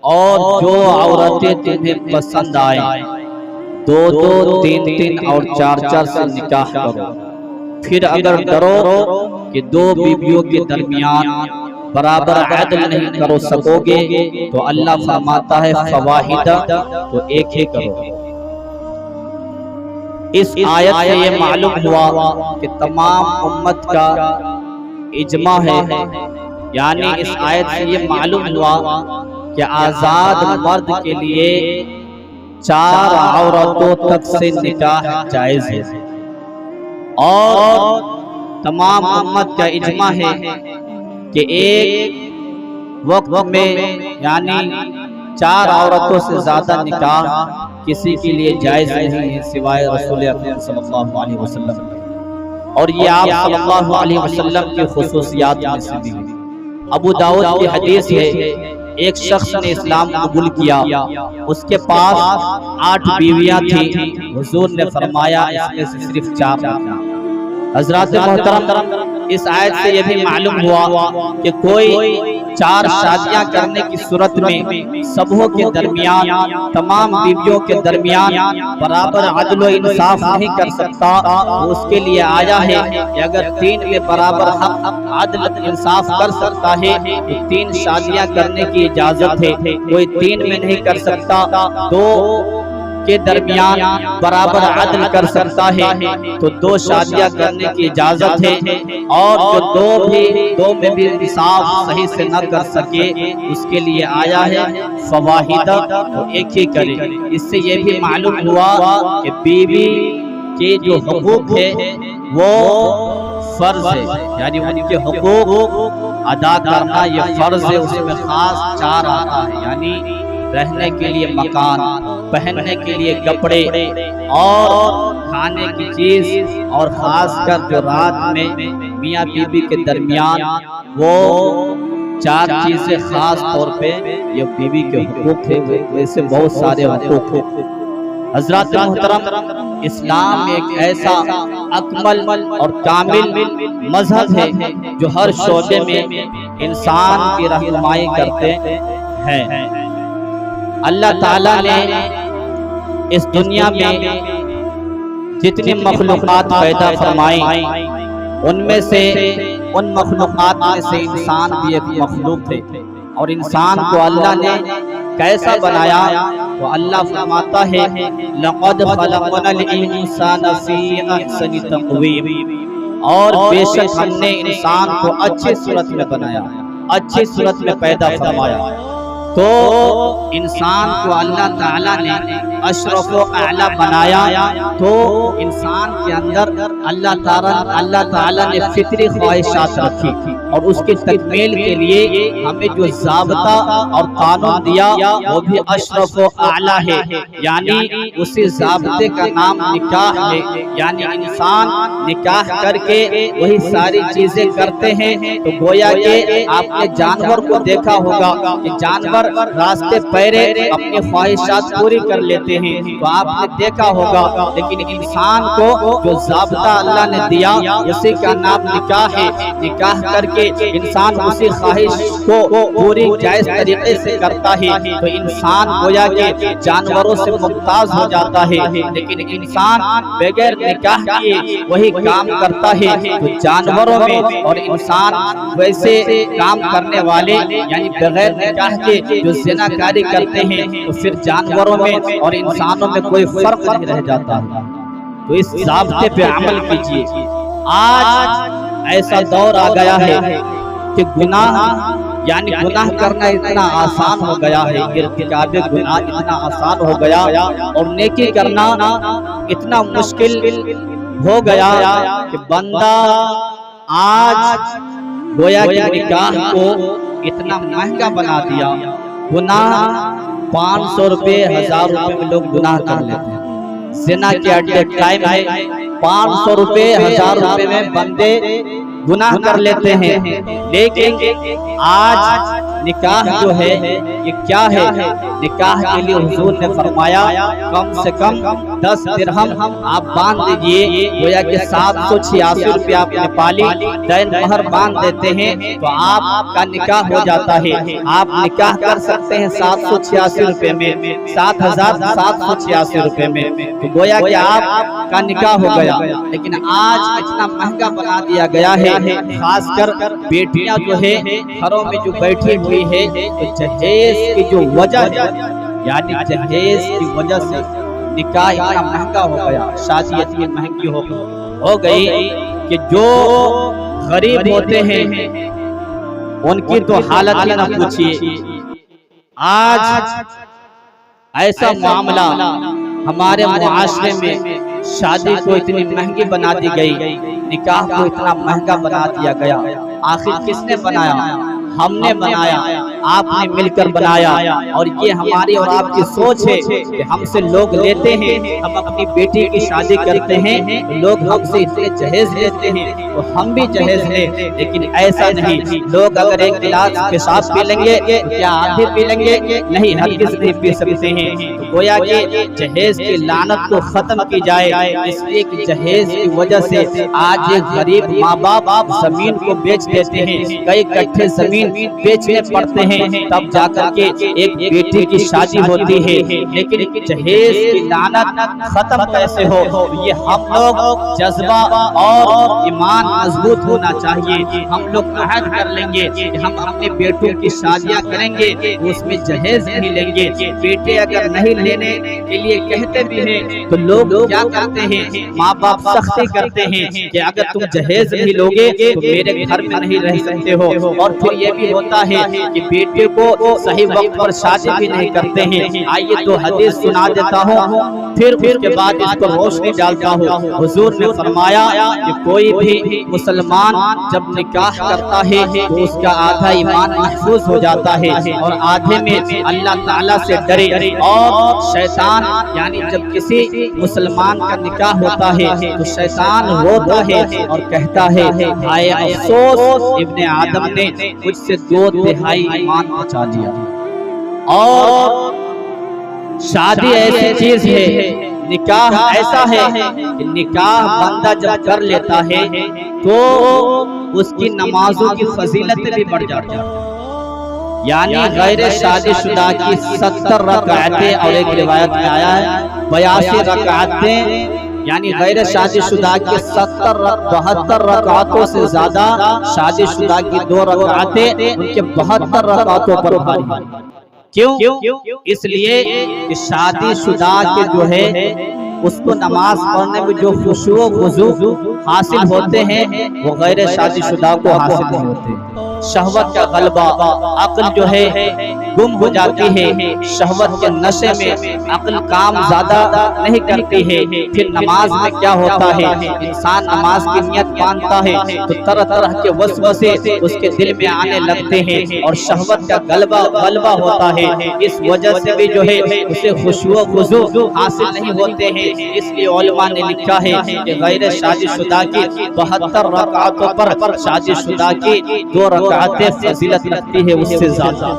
اور جو عورتیں تمہیں پسند آئیں 2 2 3 3 اور 4 4 سے نکاح کرو۔ پھر اگر ڈرو کہ 2 بیویوں کے درمیان برابر عدل نہیں کر سکو گے تو اللہ فرماتا ہے فواحدہ، تو ایک ہی کرو۔ اس آیت سے یہ معلوم ہوا کہ تمام امت کا اجماع ہے، یعنی اس آیت سے یہ معلوم ہوا کہ آزاد مرد کے لیے 4 عورتوں تک سے نکاح جائز ہے، اور تمام امت کا اجماع ہے کہ ایک وقت میں یعنی 4 عورتوں سے زیادہ نکاح کسی کے لیے جائز نہیں ہے سوائے رسول اکرم صلی اللہ علیہ وسلم، اور یہ آپ صلی اللہ علیہ وسلم کی خصوصیات میں سے بھی ہے۔ ابو داؤد کی حدیث ہے، ایک شخص نے اسلام قبول کیا، اس کے پاس 8 بیویاں تھیں، حضور نے فرمایا اس میں سے صرف 4 رکھنا۔ حضرات محترم، اس آیت سے یہ بھی معلوم ہوا کہ کوئی 4 شادیاں کرنے کی صورت میں سبوں کے درمیان، تمام بیویوں کے درمیان برابر عدل و انصاف نہیں کر سکتا، اس کے لیے آیا ہے کہ اگر 3 میں برابر حق عدل انصاف کر سکتا ہے تو 3 شادیاں کرنے کی اجازت ہے۔ کوئی 3 میں نہیں کر سکتا، 2 کے درمیان برابر عدل کر سکتا ہے تو 2 شادیاں کرنے کی اجازت ہے، اور جو 2 میں بھی انصاف صحیح سے نہ کر سکے اس کے لیے آیا ہے فواحدہ، تو ایک ہی کرے۔ اس سے یہ بھی معلوم ہوا کہ بیوی کے جو حقوق ہے وہ فرض ہے، یعنی ان کے حقوق ادا کرنا یہ فرض ہے۔ اس میں خاص 4 آتا ہے، یعنی رہنے کے لیے مکان، پہننے کے لیے کپڑے، اور کھانے کی چیز، اور خاص کر جو رات میں میاں بیوی کے درمیان وہ 4 چیزیں خاص طور پہ یہ بیوی کے حقوق ہیں، ویسے بہت سارے حقوق ہیں۔ حضرات محترم، اسلام ایک ایسا اکمل اور کامل مذہب ہے جو ہر شعبے میں انسان کی رہنمائی کرتے ہیں۔ اللہ تعالیٰ نے اس دنیا میں جتنی مخلوقات پیدا فرمائی ان میں سے ان مخلوقات میں سے انسان بھی ایک مخلوق تھے، اور انسان کو اللہ نے کیسا بنایا تو اللہ فرماتا ہے لَقَدْ خَلَقْنَا الْإِنسَانَ فِي أَحْسَنِ تَقْوِيمٍ، اور بے شک ہم نے انسان کو اچھی صورت میں بنایا، اچھی صورت میں پیدا فرمایا۔ تو انسان کو اللہ تعالیٰ نے اشرف و اعلیٰ بنایا، تو انسان کے اندر اللہ تعالیٰ نے فطری خواہشات رکھی، اور اس کی تکمیل کے لیے ہمیں جو ضابطہ اور قانون دیا وہ بھی اشرف و اعلیٰ ہے، یعنی اسی ضابطے کا نام نکاح ہے، یعنی انسان نکاح کر کے وہی ساری چیزیں کرتے ہیں۔ تو گویا کہ آپ نے جانور کو دیکھا ہوگا کہ جانور راستے پیرے اپنی خواہشات پوری کر لیتے ہیں، تو آپ نے دیکھا ہوگا، لیکن انسان کو جو ضابطہ اللہ نے دیا اسی کا نام نکاح ہے۔ نکاح کر کے انسان اسی خواہش کو پوری جائز طریقے سے کرتا ہے، تو انسان گویا کہ جانوروں سے ممتاز ہو جاتا ہے، لیکن انسان بغیر نکاح کیے وہی کام کرتا ہے تو جانوروں میں، اور انسان ویسے کام کرنے والے یعنی بغیر نکاح کے جو زنا کاری کرتے ہیں تو پھر جانوروں میں اور انسانوں میں کوئی فرق نہیں رہ جاتا ہے۔ تو اس ضابطے پہ عمل کیجیے۔ آج ایسا دور آ گیا ہے کہ گناہ کرنا اتنا آسان ہو گیا ہے، ارتکاب گناہ اتنا آسان ہو گیا، اور نیکی کرنا اتنا مشکل ہو گیا کہ بندہ آج گویا کہ نکاح کو اتنا مہنگا بنا دیا۔ گناہ 500 روپے 1000 روپے میں لوگ گناہ کر لیتے ہیں۔ زنا کے اڈے ٹائم ہے، 500 روپے 1000 روپے میں بندے گناہ کر لیتے ہیں، لیکن آج نکاح جو ہے یہ کیا ہے؟ نکاح کے لیے حضور نے فرمایا کم سے کم 10 درہم آپ باندھ دیجئے، گویا کہ 786 روپے آپ نیپالی دین مہر باندھ دیتے ہیں تو آپ کا نکاح ہو جاتا ہے۔ آپ نکاح کر سکتے ہیں 786 روپے میں، 7786 روپے میں، تو گویا کہ آپ کا نکاح ہو گیا۔ لیکن آج اتنا مہنگا بنا دیا گیا ہے، خاص کر بیٹیاں جو ہے گھروں میں جو بیٹھی ہوئی ہے تو جہیز کی جو وجہ ہے، یعنی جہیز کی وجہ سے نکاح اتنا مہنگا ہو گیا، شادی اتنی مہنگی ہو گئی کہ جو غریب ہوتے ہیں ان کی تو حالت ہی نہ پوچھیے۔ آج ایسا معاملہ ہمارے معاشرے میں شادی کو اتنی مہنگی بنا دی گئی، نکاح کو اتنا مہنگا بنا دیا گیا۔ آخر کس نے بنایا؟ ہم نے بنایا، آپ نے مل کر بنایا، اور یہ ہماری اور آپ کی سوچ ہے کہ ہم سے لوگ لیتے ہیں، ہم اپنی بیٹی کی شادی کرتے ہیں، لوگ ہم سے اتنے جہیز لیتے ہیں تو ہم بھی جہیز لیں، لیکن ایسا نہیں۔ لوگ اگر ایک گلاس پیشاب پی لیں گے تو کیا آپ بھی پی لیں گے؟ نہیں، ہرگز نہیں پی سکتے ہیں۔ تو گویا کہ جہیز کی لعنت کو ختم کی جائے، اس لیے کہ جہیز کی وجہ سے آج ایک غریب ماں باپ زمین کو بیچ دیتے ہیں، کئی کٹھے زمین بیچنے پڑتے ہیں، تب جا کر کے ایک بیٹی کی شادی ہوتی ہے۔ لیکن جہیز کی لعنت ختم کیسے ہو؟ یہ ہم لوگ جذبہ اور ایمان مضبوط ہونا چاہیے۔ ہم لوگ عہد کر لیں گے کہ ہم اپنے بیٹوں کی شادیاں کریں گے، اس میں جہیز نہیں لیں گے۔ بیٹے اگر نہیں لینے کے لیے کہتے بھی ہیں تو لوگ کیا کرتے ہیں؟ ماں باپ سختی کرتے ہیں کہ اگر تم جہیز نہیں لوگے تو میرے گھر میں نہیں رہ سکتے ہو، اور پھر یہ بھی ہوتا ہے کہ بیٹے کو صحیح وقت پر شادی بھی نہیں کرتے ہیں۔ آئیے تو حدیث سنا دیتا ہوں، پھر اس کے بعد اس پر روشنی ڈالتا ہوں۔ حضور نے فرمایا کہ کوئی بھی مسلمان جب نکاح کرتا ہے تو اس کا آدھا ایمان محفوظ ہو جاتا ہے، اور آدھے میں اللہ تعالیٰ سے ڈرے۔ اور شیطان، یعنی جب کسی مسلمان کا نکاح ہوتا ہے تو شیطان روتا ہے اور کہتا ہے ہائے افسوس، ابن آدم نے مجھ سے 2/3 ایمان بچا لیا۔ اور شادی ایسی چیز ہے، نکاح ایسا ہے کہ نکاح بندہ جب کر لیتا ہے تو اس کی نمازوں کی فضیلت بھی بڑھ جاتی ہے۔ یعنی غیر شادی شدہ کی 70 رکعتیں، اور ایک روایت میں آیا ہے 82 رکعتیں، یعنی غیر شادی شدہ کی 72 رکعتوں سے زیادہ شادی شدہ کی 2 رکعتیں ان کے 72 رکعتوں پر بھاری ہیں۔ کیوں؟ اس لیے کہ شادی شدہ کے جو ہے اس کو نماز پڑھنے میں جو خشوع و خضوع حاصل ہوتے ہیں وہ غیر شادی شدہ کو حاصل نہیں ہوتے۔ شہوت کا غلبہ، عقل جو ہے گم ہو جاتی ہے، شہوت کے نشے میں عقل کام زیادہ نہیں کرتی ہے۔ پھر نماز میں کیا ہوتا ہے؟ انسان نماز کی نیت باندھتا ہے تو طرح طرح کے وسوسے اس کے دل میں آنے لگتے ہیں، اور شہوت کا غلبہ ہوتا ہے۔ اس وجہ سے بھی جو ہے اسے خشوع و خضوع حاصل نہیں ہوتے ہیں۔ اس لیے علماء نے لکھا ہے کہ غیر شادی شدہ کی 72 رکعتوں پر شادی شدہ کی 2 رکعتیں فضیلت رکھتی ہے اس سے زیادہ۔